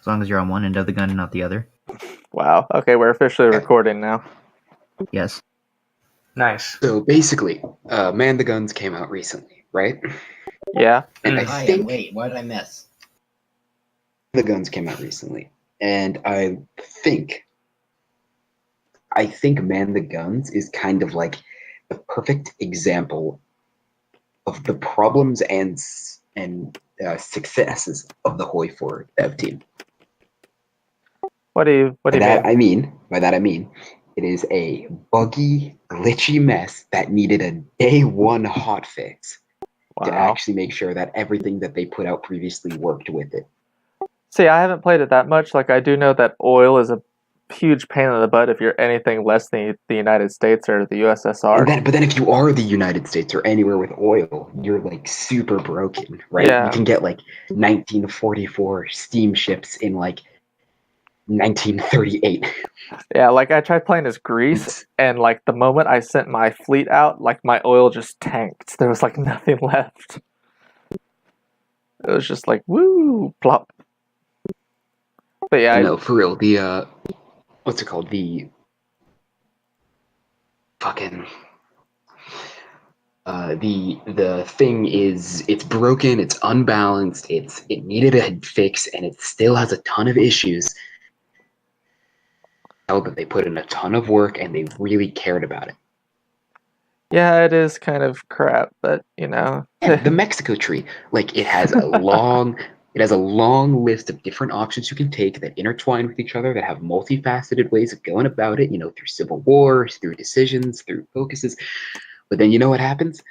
as long as you're on one end of the gun and not the other. Wow. Okay, we're officially recording now. Yes. Nice. So basically, Man the Guns came out recently, right? Yeah. And I think Wait, what did I miss? the Guns came out recently, and I think Man the Guns is kind of like the perfect example of the problems and successes of the Hoi 4 dev team. What do you By mean? that I mean, it is a buggy, glitchy mess that needed a day one hotfix to Wow. actually make sure that everything that they put out previously worked with it. See, I haven't played it that much. Like, I do know that oil is a huge pain in the butt if you're anything less than the United States or the USSR. But then if you are the United States or anywhere with oil, you're like super broken, right? Yeah. You can get like 1944 steamships in like 1938. Yeah, like I tried playing as Greece, and like the moment I sent my fleet out, like my oil just tanked. There was like nothing left. It was just like woo, plop. But yeah, No, for real. The what's it called? The fucking the thing is, it's broken, it's unbalanced, it needed a fix, and it still has a ton of issues. Tell that they put in a ton of work and they really cared about it. yeah, it is kind of crap, but you know. And the Mexico tree, like it has a long list of different options you can take that intertwine with each other, that have multifaceted ways of going about it, through civil wars, through decisions, through focuses. But then you know what happens?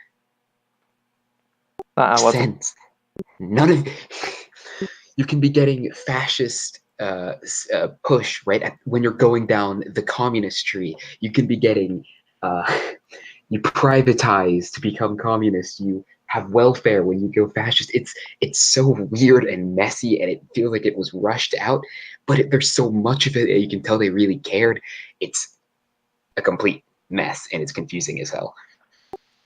Sense. None of you can be getting fascist push right when you're going down the communist tree. You can be getting you privatize to become communist. You have welfare when you go fascist. It's so weird and messy, and it feels like it was rushed out. But there's so much of it that you can tell they really cared. It's a complete mess, and it's confusing as hell.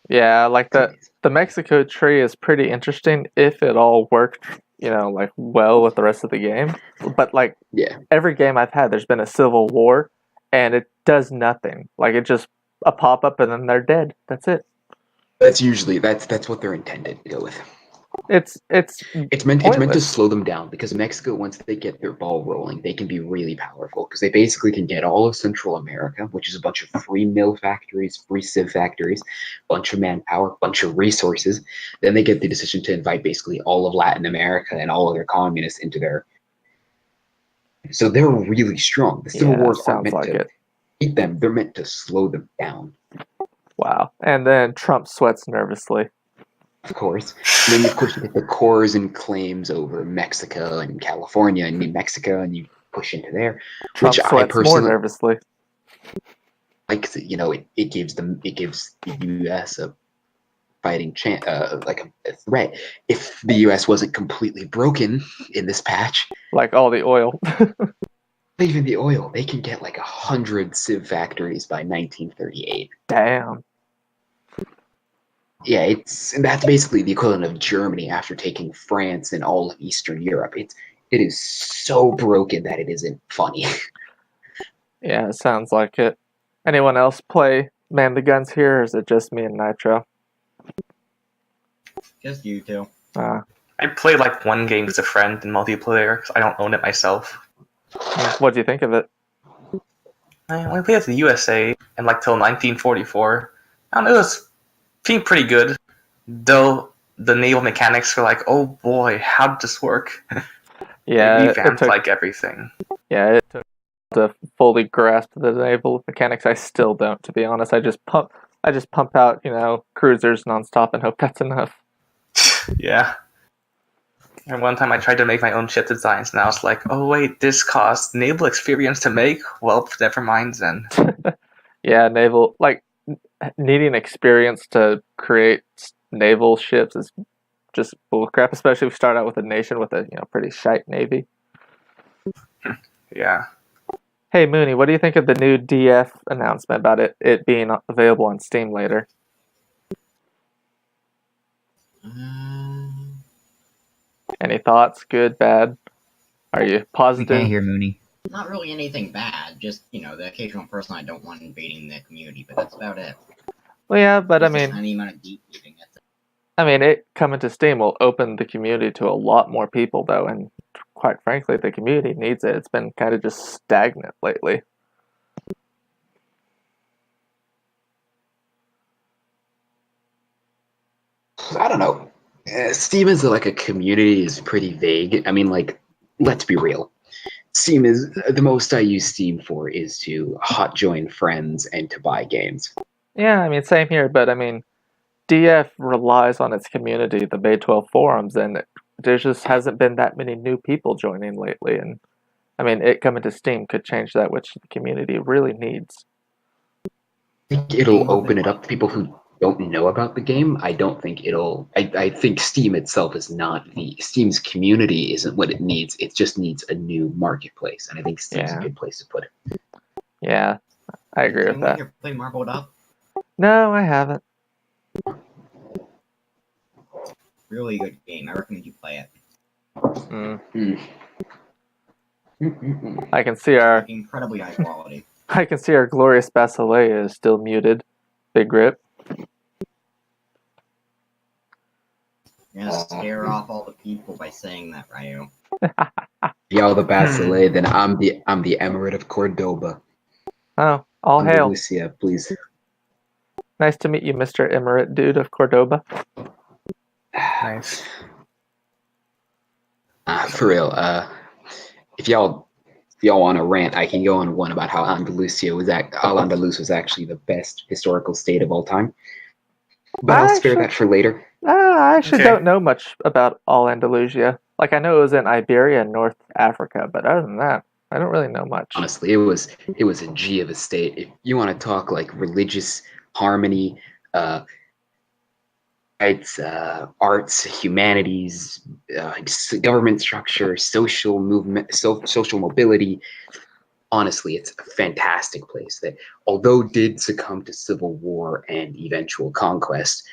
Yeah, like the Mexico tree is pretty interesting if it all worked, like well with the rest of the game. But like every game I've had, there's been a civil war, and it does nothing. Like it just a pop up and then they're dead. That's it. That's usually that's what they're intended to go with. It's meant to slow them down, because Mexico, once they get their ball rolling, they can be really powerful, because they basically can get all of Central America, which is a bunch of free mill factories, free civ factories, bunch of manpower, bunch of resources. Then they get the decision to invite basically all of Latin America and all of their communists into their. So they're really strong. The civil wars aren't meant to beat them; they're meant to slow them down. Wow! And then Trump sweats nervously. Of course. And then, of course, you get the cores and claims over Mexico and California and New Mexico, and you push into there. Trump which sweats I personally more nervously. Like, it gives the U.S. a fighting chance, like a threat. If the U.S. wasn't completely broken in this patch, like all the oil, even the oil, they can get like 100 civ factories by 1938. Damn. Yeah, that's basically the equivalent of Germany after taking France and all of Eastern Europe. It is so broken that it isn't funny. Yeah, it sounds like it. Anyone else play Man the Guns here, or is it just me and Nitro? Just you two. I played like one game as a friend in multiplayer, because I don't own it myself. What do you think of it? I only played as the USA, and like till 1944. I don't know, it was seemed pretty good, though the naval mechanics were like, oh boy, how did this work? Yeah, they revamped like everything. Yeah, it took to fully grasp the naval mechanics. I still don't, to be honest. I just pump out, cruisers nonstop and hope that's enough. Yeah. And one time I tried to make my own ship designs, and I was like, oh wait, this costs naval experience to make? Well, never mind then. Yeah, naval, needing experience to create naval ships is just bullcrap, especially if we start out with a nation with a pretty shite navy. Yeah. Hey Mooney, what do you think of the new DF announcement about it being available on Steam later? Any thoughts? Good, bad? Are you We positive? can't hear Mooney. Not really anything bad, just, the occasional person I don't want invading the community, but that's about it. Well, yeah, but Just a tiny amount of gatekeeping. it coming to Steam will open the community to a lot more people, though, and quite frankly, the community needs it. It's been kind of just stagnant lately. I don't know. Steam is like a community is pretty vague. I mean, like, let's be real. Steam is the most I use Steam for is to hot join friends and to buy games. Yeah, I mean, same here, but I mean, DF relies on its community, the Bay 12 forums, and there just hasn't been that many new people joining lately. And I mean, it coming to Steam could change that, which the community really needs. I think it'll open it up to people who don't know about the game. I don't think it'll. I think Steam itself is not the Steam's community isn't what it needs. It just needs a new marketplace, and I think Steam's a good place to put it. Yeah, I agree with that. You play Marbled Up? No, I haven't. Really good game. I recommend you play it. I can see our incredibly high quality. I can see our glorious Basileia is still muted. Big rip. You're gonna scare off all the people by saying that, Ryu. Y'all the Basileia, then I'm the Emirate of Cordoba. Oh, all hail. Lucia, please. Nice to meet you, Mr. Emirate dude of Cordoba. Nice. For real, if y'all want to rant, I can go on one about how Al-Andalus was actually the best historical state of all time. But I'll spare that for later. I actually don't know much about Al-Andalusia. Like, I know it was in Iberia and North Africa, but other than that, I don't really know much. Honestly, it was a G of a state. If you want to talk like religious harmony, arts, humanities, government structure, social movement, social mobility. Honestly, it's a fantastic place that, although did succumb to civil war and eventual conquest,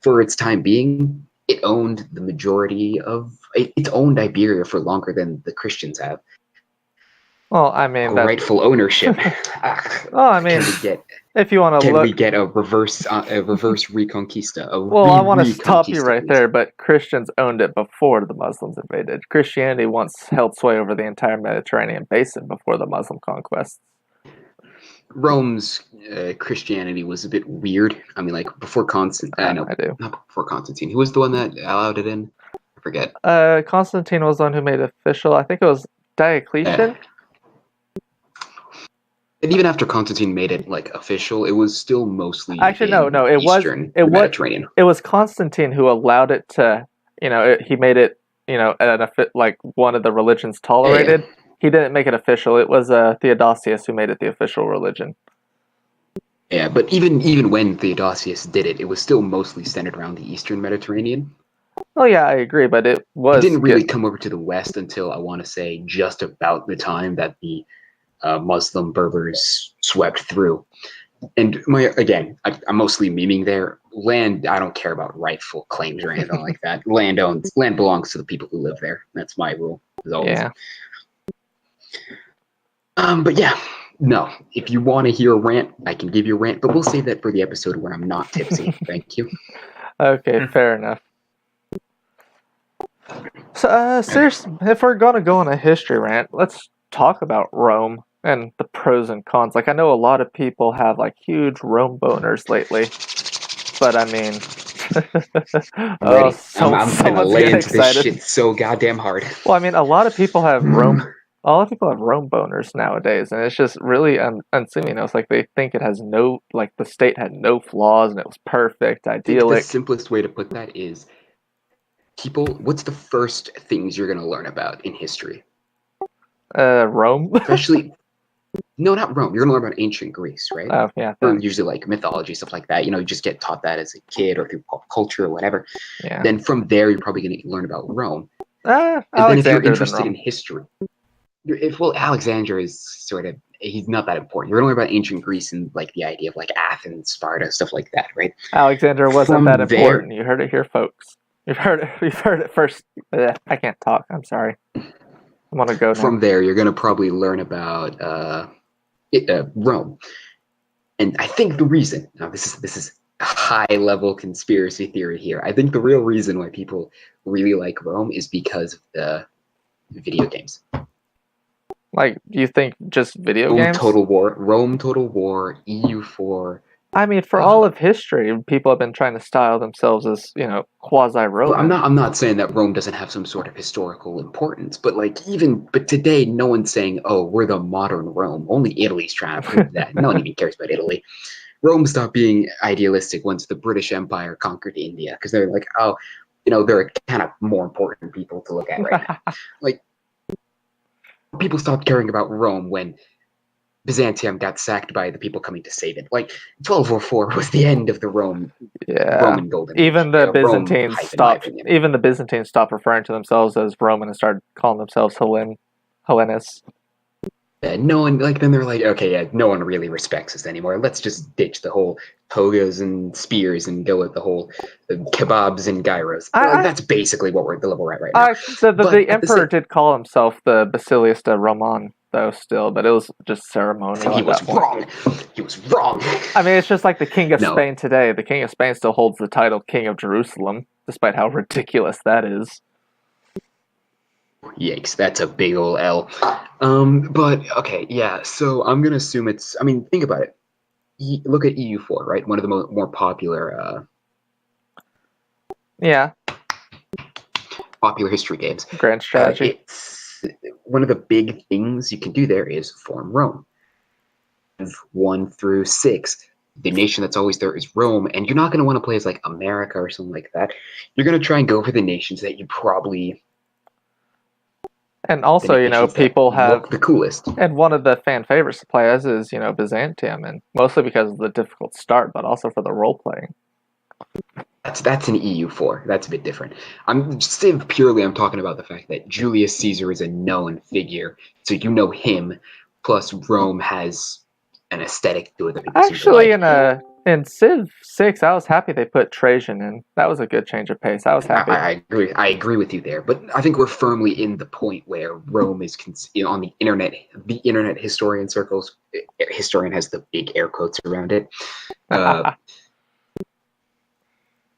for its time being, it owned the majority of it owned Iberia for longer than the Christians have. Well, I mean, rightful ownership. Well, I mean, if you want to look, can we get a reverse Reconquista? Well, I want to stop you right there, but Christians owned it before the Muslims invaded. Christianity once held sway over the entire Mediterranean basin before the Muslim conquests. Rome's Christianity was a bit weird. I mean, like before Constantine. I do. Not before Constantine. Who was the one that allowed it in? I forget. Constantine was the one who made it official. I think it was Diocletian. And even after Constantine made it like official, it was still mostly It Mediterranean. It was Constantine who allowed it to. He made it. Like one of the religions tolerated. Yeah. He didn't make it official. It was Theodosius who made it the official religion. Yeah, but even when Theodosius did it, it was still mostly centered around the Eastern Mediterranean. Oh yeah, I agree, but it didn't really come over to the West until I want to say just about the time that the Muslim Berbers swept through. And I'm mostly memeing there. Land, I don't care about rightful claims or anything like that. Land belongs to the people who live there. That's my rule, as always. Yeah. But yeah, no. If you want to hear a rant, I can give you a rant, but we'll save that for the episode where I'm not tipsy. Thank you. Okay, fair enough. So, seriously, if we're gonna go on a history rant, let's talk about Rome and the pros and cons. Like, I know a lot of people have like huge Rome boners lately, but I mean, I'm gonna lay into this shit so goddamn hard. Well, I mean, a lot of people have Rome boners nowadays, and it's just really unseen. It's like they think it has the state had no flaws and it was perfect, idyllic. The simplest way to put that is, what's the first things you're gonna learn about in history? Rome. Especially, no, not Rome. You're gonna learn about ancient Greece, right? Oh, yeah. Usually like mythology, stuff like that. You just get taught that as a kid or through pop culture or whatever. Yeah. Then from there, you're probably gonna learn about Rome. And then if you're interested in history, Alexander is he's not that important. You're gonna learn about ancient Greece and like the idea of like Athens, Sparta, stuff like that, right? Alexander wasn't that important. You heard it here, folks. You've heard it first. I can't talk. I'm sorry. I want to go now. From there, you're going to probably learn about Rome. And I think the reason, now this is a high-level conspiracy theory here. I think the real reason why people really like Rome is because of the video games. Like, you think just video Rome games? Total War, EU4. I mean, for all of history, people have been trying to style themselves as, quasi-Roman. Well, I'm not saying that Rome doesn't have some sort of historical importance, but but today, no one's saying, "Oh, we're the modern Rome." Only Italy's trying to prove that. No one even cares about Italy. Rome stopped being idealistic once the British Empire conquered India, because they're like, "Oh, they're kind of more important people to look at right now." Like, people stopped caring about Rome when Byzantium got sacked by the people coming to save it. Like 1204 was the end of the Roman golden age. Even the Rome Byzantines hype, in my stopped. opinion. Even the Byzantines stopped referring to themselves as Roman and started calling themselves Hellenists. Yeah, no one then they're like, okay, yeah, no one really respects us anymore. Let's just ditch the whole togas and spears and go with the whole kebabs and gyros. That's basically what we're at right now. The emperor did call himself the Basilius de Roman, though, still, but it was just ceremonial. He was wrong. He was wrong. I mean, it's just like the King of Spain today. The King of Spain still holds the title King of Jerusalem, despite how ridiculous that is. Yikes, that's a big ol' L. But, okay, yeah, so I'm going to assume think about it. Look at EU4, right? One of the more popular... popular history games. Grand strategy. One of the big things you can do there is form Rome. 1 through 6, the nation that's always there is Rome, and you're not going to want to play as like America or something like that. You're going to try and go for the nations that you probably... And also, people have the coolest. And one of the fan favorites to play as is, Byzantium, and mostly because of the difficult start, but also for the role playing. That's an EU4. That's a bit different. I'm talking about the fact that Julius Caesar is a known figure, so you know him. Plus, Rome has an aesthetic to it that people Actually, seem to like. In Civ 6, I was happy they put Trajan in. That was a good change of pace. I was happy. I agree with you there, but I think we're firmly in the point where Rome is on the internet. The internet historian circles. Historian has the big air quotes around it.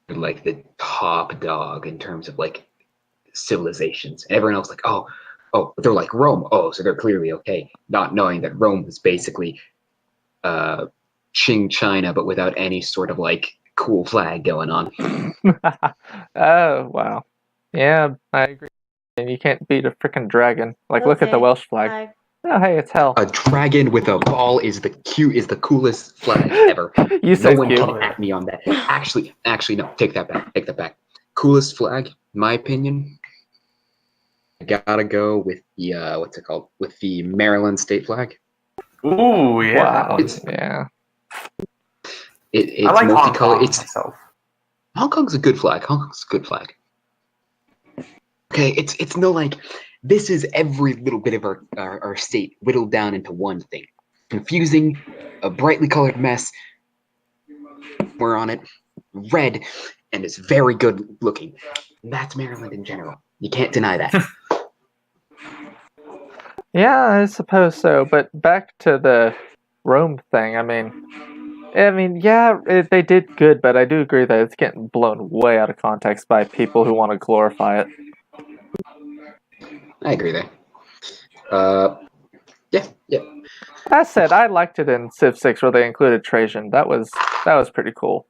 Like the top dog in terms of like civilizations. And everyone else like, oh, they're like Rome. Oh, so they're clearly okay. Not knowing that Rome was basically Qing China, but without any sort of like cool flag going on. Oh, wow. Yeah, I agree. And you can't beat a freaking dragon. Like, look at the Welsh flag. Oh, hey, it's hell. A dragon with a ball is the coolest flag ever. You said no one cute. can at me on that. Actually, no. Take that back. Coolest flag, in my opinion. I gotta go with the what's it called? With the Maryland state flag. Ooh, yeah. Wow. It's I like multicolored. myself. Hong Kong's a good flag. Okay, it's no like. This is every little bit of our state whittled down into one thing. Confusing, a brightly colored mess. We're on it. Red, and it's very good looking. And that's Maryland in general. You can't deny that. Yeah, I suppose so. But back to the Rome thing. I mean, yeah, they did good, but I do agree that it's getting blown way out of context by people who want to glorify it. I agree there. Yeah. That said, I liked it in Civ 6 where they included Trajan. That was pretty cool.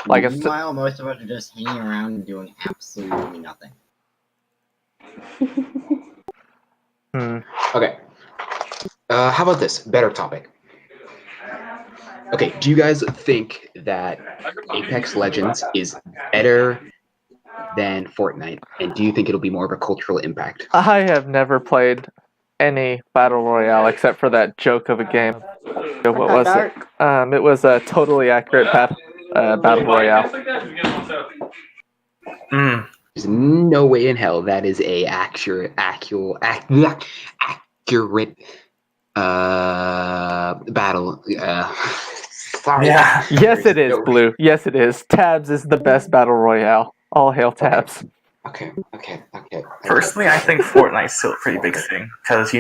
Like, meanwhile, most of us are just hanging around and doing absolutely nothing. Okay. How about this? Better topic. Okay, do you guys think that Apex Legends is better than Fortnite? And do you think it'll be more of a cultural impact? I have never played any Battle Royale except for that joke of a game. What was it? It was a totally accurate Battle Royale. There's no way in hell that is a accurate battle. Sorry. Yeah. Yes, it is, Blue. Yes, it is. Tabs is the best Battle Royale. All hail Tabs. Okay. Personally, I think Fortnite's still a pretty big thing because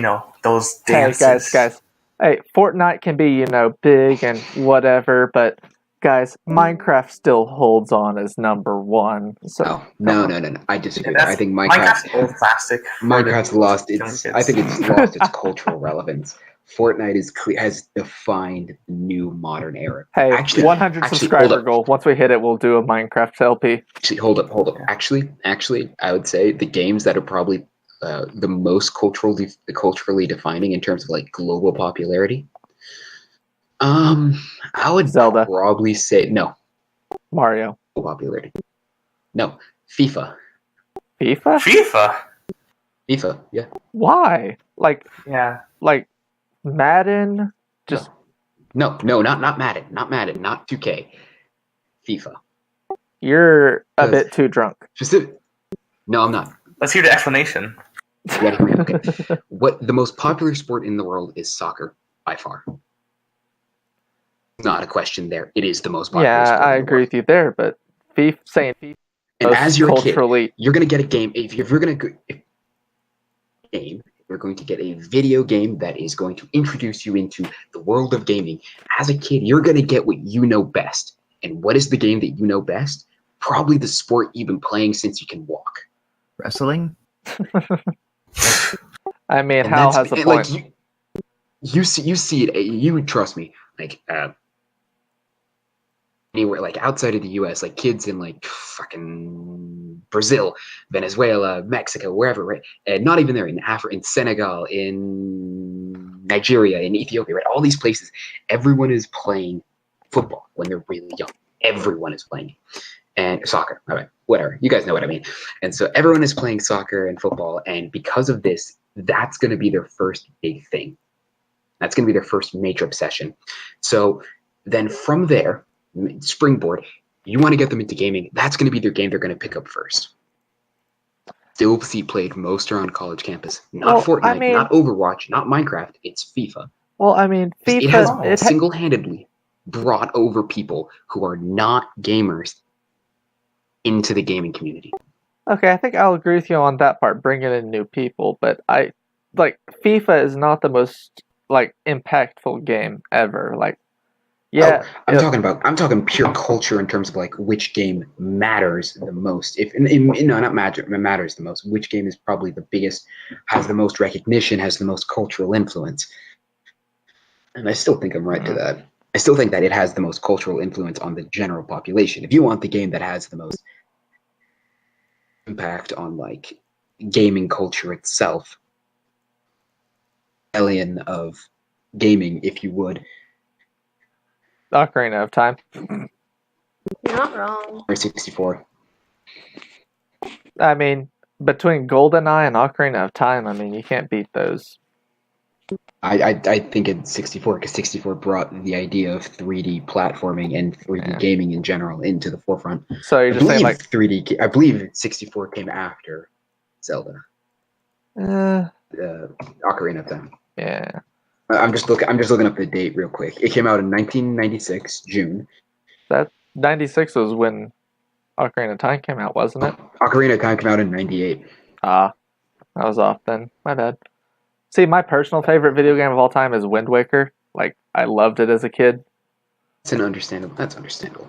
those Hey, dances. guys. Hey, Fortnite can be, big and whatever, but guys, Minecraft still holds on as number one. So Oh, no. I disagree. That's, I think Minecraft's old plastic. Minecraft's lost its. kids. I think it's lost its cultural relevance. Fortnite has defined the new modern era. Hey, Actually, 100 hold subscriber up. goal. Once we hit it, we'll do a Minecraft LP. Actually, hold up. Actually, I would say the games that are probably the most culturally defining in terms of like global popularity. I would Zelda. probably say no Mario. popularity. No, FIFA. FIFA? FIFA. Yeah. Why? Yeah. Like Madden? Just No, not Madden, not 2K. FIFA. You're a bit too drunk. No, I'm not. Let's hear the explanation. You gotta hear me. Okay. What the most popular sport in the world is soccer by far. Not a question there. It is the most popular Yeah, sport I in the agree world. with you there, but saying FIFA And as you're a culturally kid, you're gonna get a game. If you're gonna you're going to get a video game that is going to introduce you into the world of gaming. As a kid, you're gonna get what you know best. And what is the game that you know best? Probably the sport you've been playing since you can walk. Wrestling? I mean, And Hal has a point. Like you see it. You trust me. Like anywhere, like outside of the U.S., like kids in like fucking Brazil, Venezuela, Mexico, wherever, right? And not even there, in Africa, in Senegal, in Nigeria, in Ethiopia, right? All these places, everyone is playing football when they're really young. Everyone is playing and soccer. All right, whatever. You guys know what I mean. And so everyone is playing soccer and football, and because of this, that's going to be their first big thing. That's going to be their first major obsession. So then from there, springboard, you want to get them into gaming. That's going to be their game they're going to pick up first. Still see played most around college campus. Not Fortnite, not Overwatch, not Minecraft. It's FIFA. Well, I mean, FIFA. It has single-handedly brought over people who are not gamers into the gaming community. Okay, I think I'll agree with you on that part, bringing in new people. But FIFA is not the most impactful game ever. I'm talking pure culture in terms of like which game matters the most. Matters the most. Which game is probably the biggest, has the most recognition, has the most cultural influence. And I still think I'm right to that. I still think that it has the most cultural influence on the general population. If you want the game that has the most impact on like gaming culture itself, alien of gaming, if you would. Ocarina of Time. You're not wrong. Or 64. I mean, between GoldenEye and Ocarina of Time, I mean, you can't beat those. I think it's 64 because 64 brought the idea of 3D platforming and 3D gaming in general into the forefront. So you're just saying like 3D. I believe 64 came after Zelda. Ocarina of Time. Yeah. I'm just looking up the date real quick. It came out in 1996 June. That 96 was when Ocarina of Time came out, wasn't it? Ocarina of Time came out in 98. I was off then. My bad. See, my personal favorite video game of all time is Wind Waker. Like, I loved it as a kid. That's understandable. That's understandable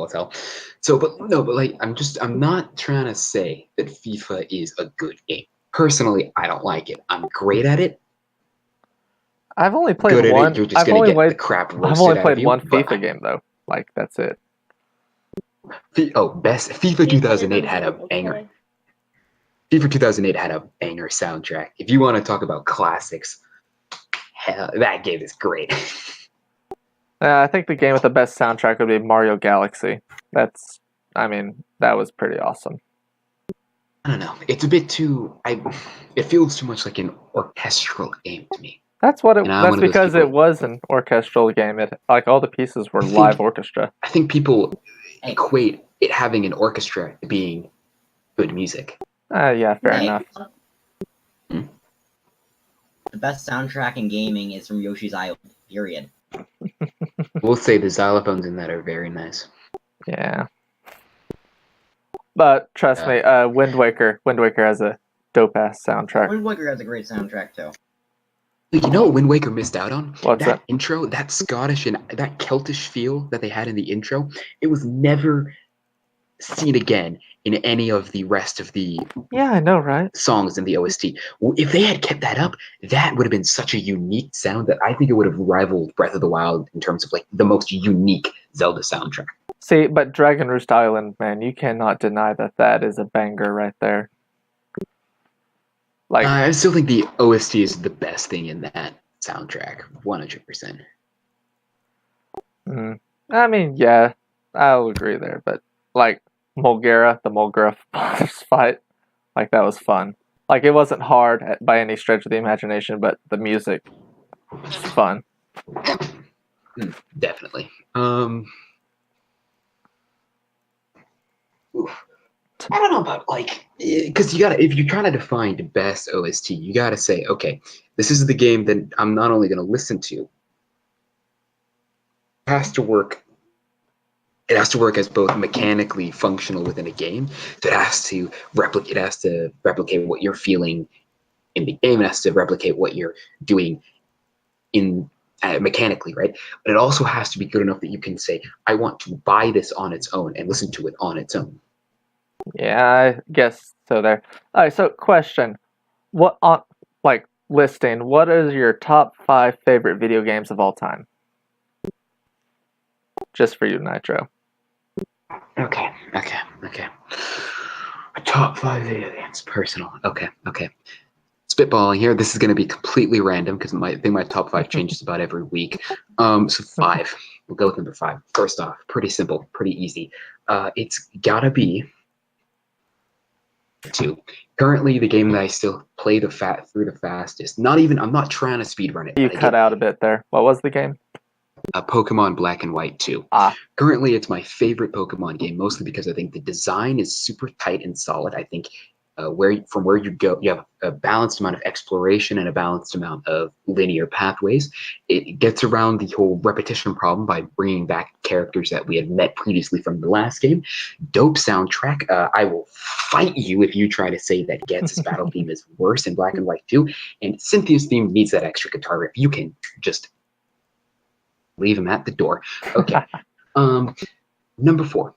as hell. So, but like, I'm not trying to say that FIFA is a good game. Personally, I don't like it. I'm great at it. I've only played one. I've only played one FIFA game though. Like, that's it. FIFA 2008 had a banger. FIFA 2008 had a banger soundtrack. If you want to talk about classics, hell, that game is great. I think the game with the best soundtrack would be Mario Galaxy. That was pretty awesome. I don't know. It's a bit too. It feels too much like an orchestral game to me. That's what it. That's because it was an orchestral game. It all the pieces were live orchestra. I think people equate it having an orchestra to being good music. Yeah, fair enough. The best soundtrack in gaming is from Yoshi's Island. Period. We'll say the xylophones in that are very nice. Yeah. But trust me, Wind Waker has a dope ass soundtrack. Wind Waker has a great soundtrack too. You know what Wind Waker missed out on? What's that that? intro, that Scottish and that Celtish feel that they had in the intro. It was never seen again in any of the rest of the Yeah, I know, right? songs in the OST. If they had kept that up, that would have been such a unique sound that I think it would have rivaled Breath of the Wild in terms of like the most unique Zelda soundtrack. See, but Dragon Roost Island, man, you cannot deny that is a banger right there. Like, I still think the OST is the best thing in that soundtrack, 100%. I mean, yeah, I'll agree there. But like the Mulgara boss fight, like that was fun. Like it wasn't hard by any stretch of the imagination, but the music was fun. Definitely. I don't know about like, because you gotta, if you're trying to define the best OST, you gotta say, okay, this is the game that I'm not only gonna listen to. It has to work. It has to work as both mechanically functional within a game. So it has to replicate. It has to replicate what you're feeling in the game. It has to replicate what you're doing in mechanically, right? But it also has to be good enough that you can say, I want to buy this on its own and listen to it on its own. Yeah, I guess so there. Alright, so question. What on like listing, what is your top 5 favorite video games of all time? Just for you, Nitro. Okay. Top 5 video games, personal. Okay. Spitballing here. This is going to be completely random because I think my top 5 changes about every week. So 5. We'll go with number 5. First off, pretty simple, pretty easy. It's gotta be 2. Currently, the game that I still play through the fastest. I'm not trying to speedrun it. You cut out a bit there. What was the game? Pokemon Black and White 2. Currently, it's my favorite Pokemon game, mostly because I think the design is super tight and solid. I think where you go, you have a balanced amount of exploration and a balanced amount of linear pathways. It gets around the whole repetition problem by bringing back characters that we had met previously from the last game. Dope soundtrack. I will fight you if you try to say that Ghet's battle theme is worse in Black and White 2. And Cynthia's theme needs that extra guitar riff. You can just leave him at the door. Okay. Number 4.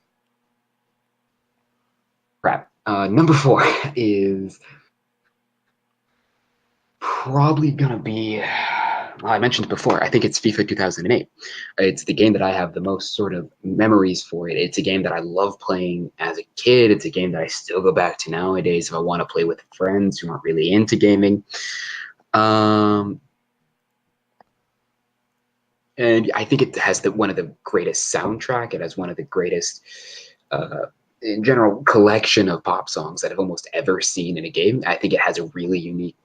Crap. Number 4 is probably gonna be. Well, I mentioned it before. I think it's FIFA 2008. It's the game that I have the most sort of memories for it. It's a game that I love playing as a kid. It's a game that I still go back to nowadays if I want to play with friends who aren't really into gaming. And I think it has one of the greatest soundtrack. It has one of the greatest, in general, collection of pop songs that I've almost ever seen in a game. I think it has a really unique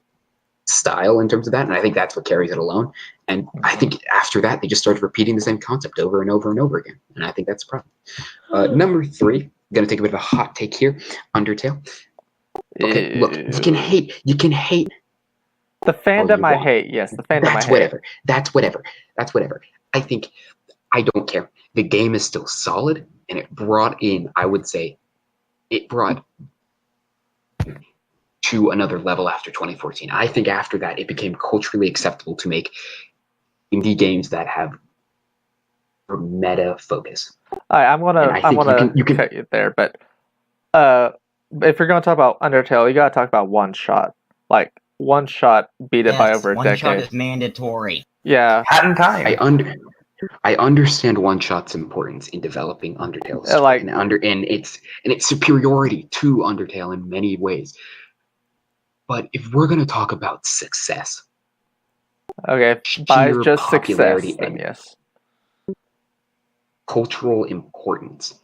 style in terms of that, and I think that's what carries it alone. And I think after that, they just started repeating the same concept over and over and over again, and I think that's a problem. Number 3, I'm going to take a bit of a hot take here, Undertale. Okay, look, you can hate. The fandom I hate, yes. The fandom I hate. That's whatever. I think I don't care. The game is still solid, and it brought to another level after 2014. I think after that, it became culturally acceptable to make indie games that have a meta focus. I'm gonna cut you there, but if you're gonna talk about Undertale, you gotta talk about One Shot. Like One Shot beat it by over a decade. One Shot is mandatory. Yeah, Hat in time. I understand One Shot's importance in developing Undertale's story, and its superiority to Undertale in many ways. But if we're gonna talk about success, okay, by just success, then yes, cultural importance.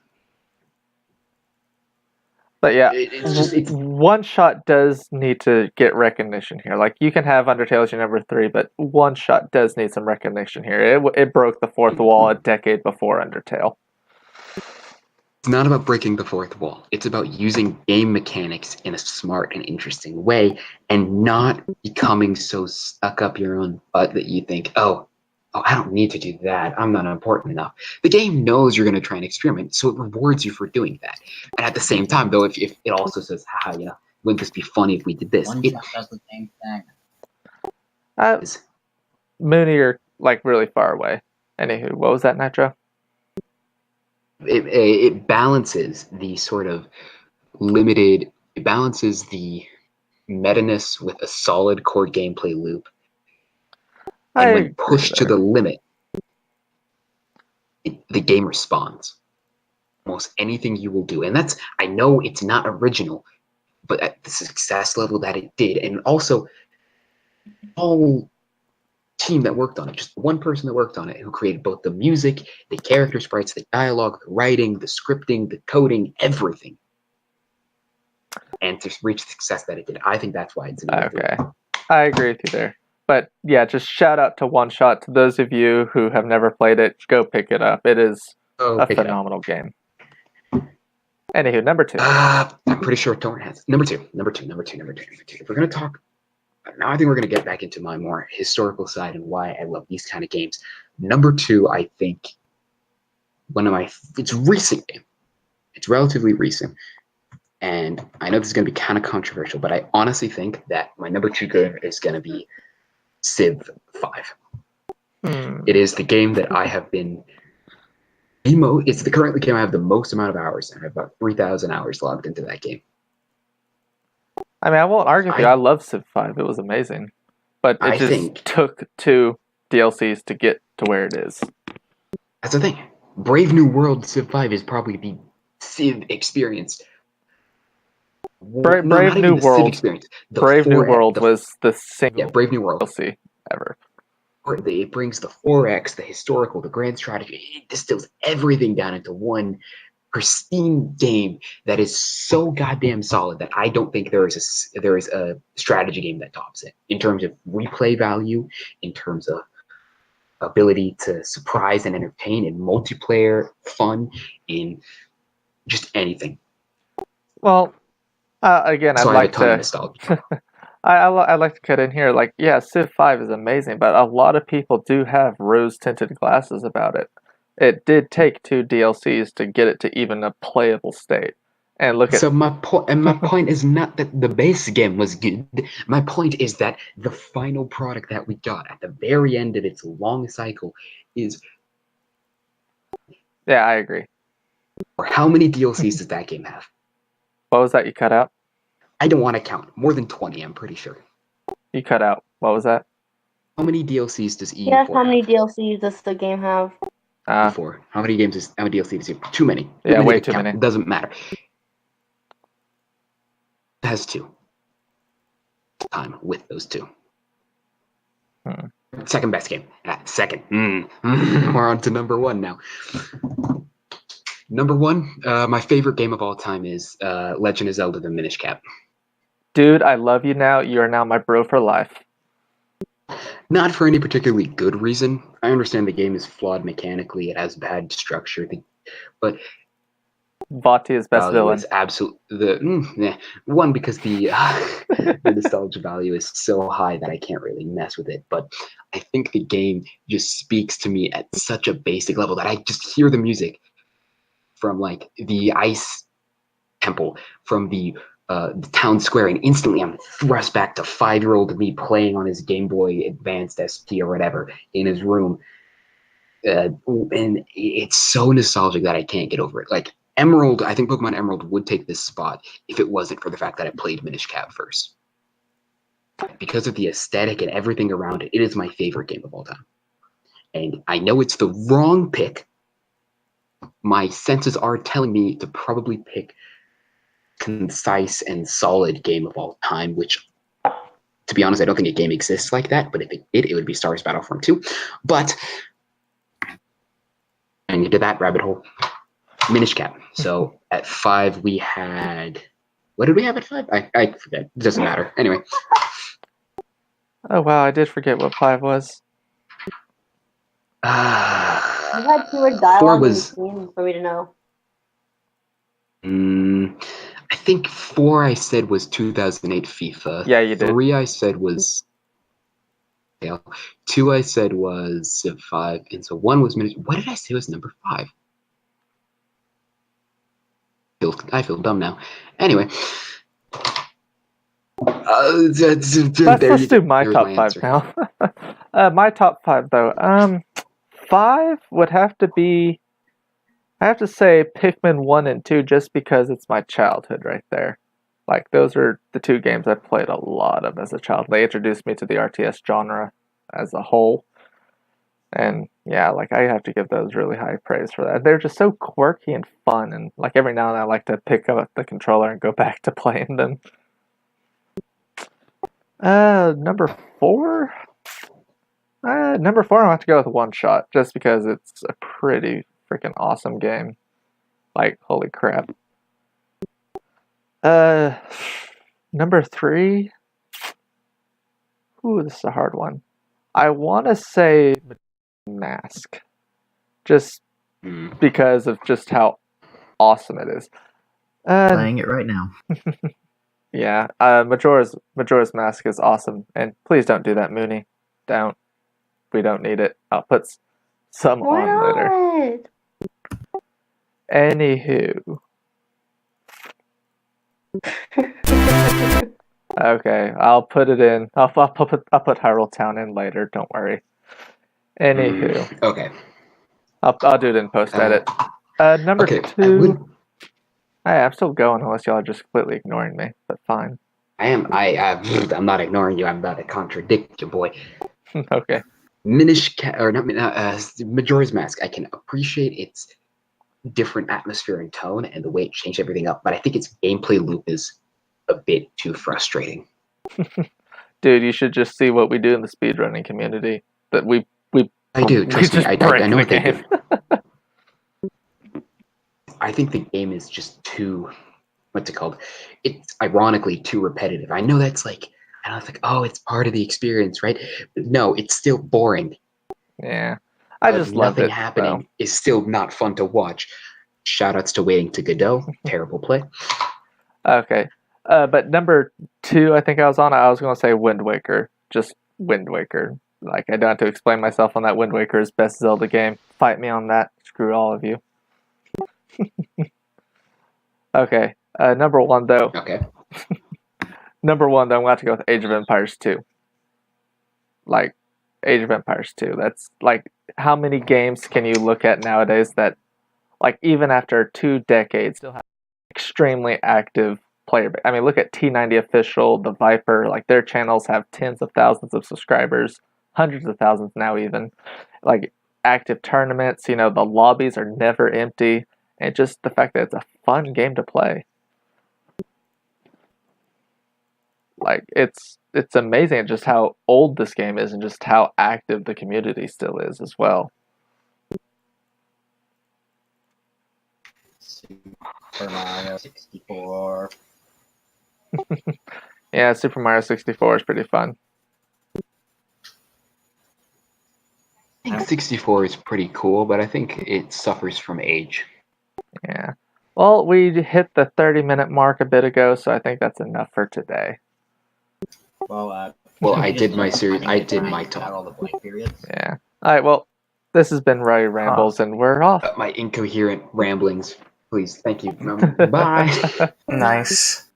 But yeah, it's One Shot does need to get recognition here. Like you can have Undertale as your number 3, but One Shot does need some recognition here. It broke the fourth wall a decade before Undertale. It's not about breaking the fourth wall. It's about using game mechanics in a smart and interesting way and not becoming so stuck up your own butt that you think, oh, oh, I don't need to do that. I'm not important enough. The game knows you're going to try and experiment, so it rewards you for doing that. And at the same time, though, if it also says, haha, wouldn't this be funny if we did this? One shot does the same thing. Mooney, you're like really far away. Anywho, what was that, Nitro? It balances the sort of limited. It balances the meta-ness with a solid core gameplay loop. And when pushed to the limit, the game responds. Almost anything you will do. And I know it's not original, but at the success level that it did, and also all team that worked on it, just one person that worked on it, who created both the music, the character sprites, the dialogue, the writing, the scripting, the coding, everything. And to reach the success that it did. I think that's why it's an okay. I agree with you there. But yeah, just shout out to One Shot. To those of you who have never played it, go pick it up. It is a phenomenal game. Anywho, number 2. I'm pretty sure Torrent has number two. If we're gonna talk now, I think we're gonna get back into my more historical side and why I love these kind of games. Number 2, I think it's a recent game. It's relatively recent. And I know this is going to be kind of controversial, but I honestly think that my number 2 game is going to be Civ 5. It is the game that I have been it's the current game I have the most amount of hours. I have about 3,000 hours logged into that game. I mean, I won't argue with you. I love Civ 5. It was amazing. But it took 2 DLCs to get to where it is. That's the thing. Brave New World Civ 5 is probably the Civ experience. Brave New World. Brave New World was the single Brave New World DLC ever. It brings the 4X, the historical, the grand strategy. It distills everything down into one pristine game that is so goddamn solid that I don't think there is a strategy game that tops it in terms of replay value, in terms of ability to surprise and entertain, in multiplayer fun, in just anything. Well, again, so I'd like to. I'd like to cut in here. Like, yeah, Civ 5 is amazing, but a lot of people do have rose-tinted glasses about it. It did take 2 DLCs to get it to even a playable state. And my point is not that the base game was good. My point is that the final product that we got at the very end of its long cycle is. Yeah, I agree. Or how many DLCs does that game have? What was that you cut out? I don't want to count. More than 20, I'm pretty sure. You cut out. What was that? How many DLCs does EU4 have? How many DLCs does the game have? EU4. How many DLCs does it have? Too many. Yeah, way too many. It doesn't matter. It has 2. Time with those 2. Second best game. Second. We're on to number 1 now. Number 1, my favorite game of all time is Legend of Zelda: The Minish Cap. Dude, I love you now. You are now my bro for life. Not for any particularly good reason. I understand the game is flawed mechanically. It has bad structure. But Vati is best villain. Is one, because the nostalgia value is so high that I can't really mess with it. But I think the game just speaks to me at such a basic level that I just hear the music from like the ice temple, from the town square, and instantly I'm thrust back to 5-year-old me playing on his Game Boy Advanced SP or whatever in his room. And it's so nostalgic that I can't get over it. Like Emerald, I think Pokemon Emerald would take this spot if it wasn't for the fact that I played Minish Cap first. Because of the aesthetic and everything around it, it is my favorite game of all time. And I know it's the wrong pick. My senses are telling me to probably pick concise and solid game of all time, which, to be honest, I don't think a game exists like that. But if it did, it would be Star Wars Battlefront 2. But and into that rabbit hole, Minish Cap. So at 5 we had, what did we have at 5? I forget. It doesn't matter. Anyway. Oh wow, I did forget what 5 was. You had fewer dialogue in scenes for me to know. I think 4 I said was 2008 FIFA. Yeah, you did. 3 I said was Tale. 2 I said was Civ 5, and so 1 was miniature. What did I say was number 5? I feel dumb now. Anyway. Let's do my top 5 answer. now. My top 5 though. 5 would have to be. I have to say Pikmin 1 and 2 just because it's my childhood right there. Like, those are the 2 games I played a lot of as a child. They introduced me to the RTS genre as a whole. And yeah, like, I have to give those really high praise for that. They're just so quirky and fun, and like every now and then I like to pick up the controller and go back to playing them. Number 4? Number 4, I have to go with One Shot, just because it's a pretty freaking awesome game. Like, holy crap. Number 3? Ooh, this is a hard one. I want to say Mask. Just because of just how awesome it is. Playing it right now. Yeah, Majora's Mask is awesome. And please don't do that, Mooney. Don't. We don't need it. I'll put some Why on later. Anywho. Okay, I'll put it in. I'll put Hyrule Town in later. Don't worry. Anywho. Okay. I'll do it in post edit. Number 2. I'm still going unless y'all are just completely ignoring me. But fine. I'm not ignoring you. I'm about to contradict you, boy. Okay. Majora's Mask. I can appreciate its different atmosphere and tone and the way it changed everything up, but I think its gameplay loop is a bit too frustrating. Dude, you should just see what we do in the speedrunning community. That I do, trust me. I know what they do. I think the game is just too, what's it called? It's ironically too repetitive. I know that's like, I don't think, oh, it's part of the experience, right? But no, it's still boring. Yeah. I just love it. Nothing happening is still not fun to watch. Shoutouts to Waiting to Godot. Terrible play. Okay. But number 2, I think I was going to say Wind Waker. Just Wind Waker. Like, I don't have to explain myself on that. Wind Waker's best Zelda game. Fight me on that. Screw all of you. Okay. Number 1, though. Okay. Number 1, though, I'm going to have to go with Age of Empires 2. Like, Age of Empires 2. That's, like, how many games can you look at nowadays that, like, even after 2 decades, still have extremely active player base? I mean, look at T90 Official, the Viper. Like, their channels have tens of thousands of subscribers, hundreds of thousands now even. Like, active tournaments, the lobbies are never empty. And just the fact that it's a fun game to play. Like, it's amazing just how old this game is and just how active the community still is as well. Super Mario 64. Yeah, Super Mario 64 is pretty fun. I think 64 is pretty cool, but I think it suffers from age. Yeah. Well, we hit the 30-minute mark a bit ago, so I think that's enough for today. Well, I did my series. I did my talk. All the blank periods. Yeah. All right. Well, this has been Ryu Rambles, and we're off. My incoherent ramblings. Please, thank you. Bye. Nice.